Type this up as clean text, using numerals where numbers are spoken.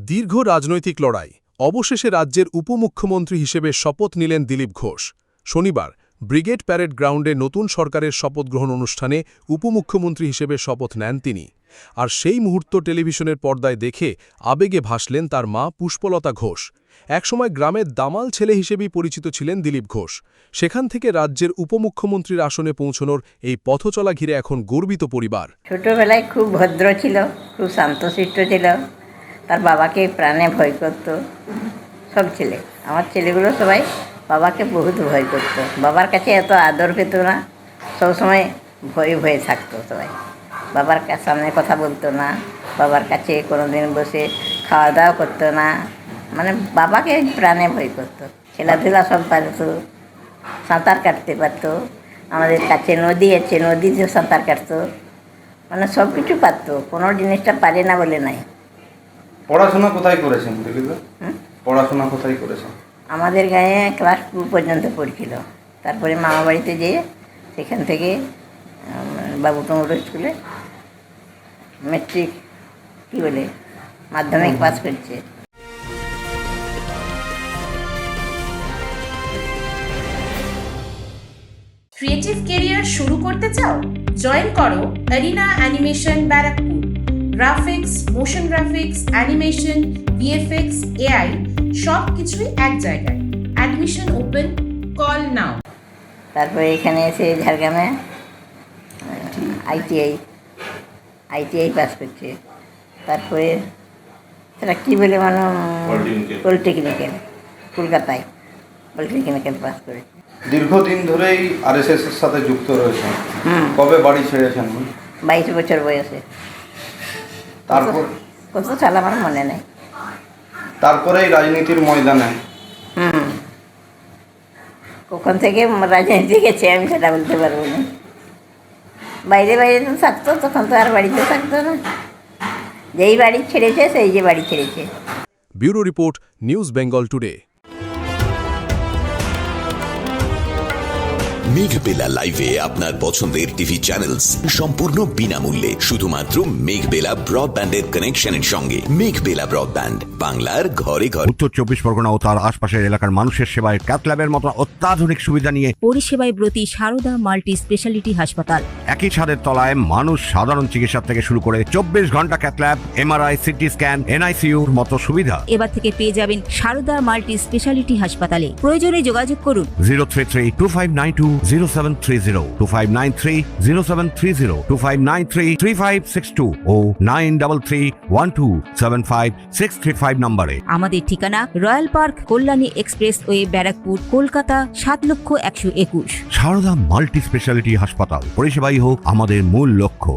দীর্ঘ রাজনৈতিক লড়াই অবশেষে রাজ্যের উপমুখ্যমন্ত্রী হিসেবে শপথ নিলেন দিলীপ ঘোষ। শনিবার ব্রিগেড প্যারেড গ্রাউন্ডে নতুন সরকারের শপথ গ্রহণ অনুষ্ঠানে উপমুখ্যমন্ত্রী হিসেবে শপথ নেন তিনি। আর সেই মুহূর্ত টেলিভিশনের পর্দায় দেখে আবেগে ভাসলেন তার মা পুষ্পলতা ঘোষ। একসময় গ্রামের দামাল ছেলে হিসেবেই পরিচিত ছিলেন দিলীপ ঘোষ। সেখান থেকে রাজ্যের উপমুখ্যমন্ত্রীর আসনে পৌঁছনোর এই পথচলা ঘিরে এখন গর্বিত পরিবার। ছোটবেলায় খুব ভদ্র ছিল, খুব শান্তশিষ্ট ছিল। তার বাবাকে প্রাণে ভয় করত সব ছেলে। আমার ছেলেগুলো সবাই বাবাকে বহুত ভয় করত। বাবার কাছে এত আদর পেত না, সবসময় ভয়ে ভয়ে থাকতো সবাই। বাবার সামনে কথা বলতো না, বাবার কাছে কোনোদিন বসে খাওয়া দাওয়া করতো না, মানে বাবাকে প্রাণে ভয় করতো। খেলাধুলা সব পারতো, সাঁতার কাটতে পারতো। আমাদের কাছে নদী আছে, নদীতে সাঁতার কাটতো, মানে সব কিছু পারতো, কোনো জিনিসটা পারে না বলে নাই। পড়াশোনা কোথায় করেছেন দিলীপ? পড়াশোনা কোথায় করেছেন? আমাদের গাঁয়ে ক্লাস 2 পর্যন্ত পড়ছিল। তারপরে মামা বাড়িতে যেয়ে সেখান থেকে বাবুটুমুর স্কুলে মেট্রিক মাধ্যমিক পাস করছে। ক্রিয়েটিভ ক্যারিয়ার শুরু করতে চাও? জয়েন করো arena animation Barrackpore. Graphics, motion graphics, animation, VFX, AI সব কিছুই এক জায়গায়। Admission open, call now. তারপরে এখানে এসে ঝাড়গ্রামে আইটিআই পাস করছে। তারপরে সেটা কী বলে মানে পলিটেকনিক্যাল, কলকাতায় পলিটেকনিক্যাল পাস করেছে। দীর্ঘদিন ধরেই আরএসএস এর সাথে যুক্ত রয়েছেন। কবে বাড়ি ছেড়েছেন? 22 বছর বয়সে। তারপর কত সাল আমার মনে নেই। তারপরেই রাজনীতির ময়দানে। কখন থেকে রাজনীতি গেছে আমি সেটা বলতে পারবো না। বাইরে তো থাকতো, তখন তো আর বাড়িতে থাকতো না। যেই বাড়ি ছেড়েছে সেই যে বাড়ি ছেড়েছে। Bureau report, news Bengal today. Meghbela লাইভে আপনার পছন্দের টিভি চ্যানেলস সম্পূর্ণ বিনামূল্যে, শুধুমাত্র মেঘবেলা ব্রডব্যান্ডের কানেকশনের সঙ্গে। মেঘবেলা ব্রডব্যান্ড, বাংলার ঘরে ঘরে। উত্তর 24 পরগনা ও তার আশপাশের এলাকার মানুষের সেবায় ক্যাথল্যাবের মতো অত্যাধুনিক সুবিধা নিয়ে পরিষেবায় ব্রতী সারদা মাল্টি স্পেশালিটি হাসপাতাল। একই ছাদের তলায় মানুষ সাধারণ চিকিৎসা থেকে শুরু করে 24 ঘন্টা ক্যাথল্যাব, এমআরআই, সিটি স্ক্যান, এনআইসিইউর মতো সুবিধা এবার থেকে পেয়ে যাবেন সারদা মাল্টি স্পেশালিটি হাসপাতালে। প্রয়োজনে যোগাযোগ করুন 033-2592-0730, 2593-0730, 2593-3562 ও 9331275635 নম্বরে। আমাদের ঠিকানা Royal Park, Kalyani Expressway, Barrackpore, Kolkata 7,121,000। Sarada multi speciality হাসপাতাল, পরিষেবাই হোক আমাদের মূল লক্ষ্য।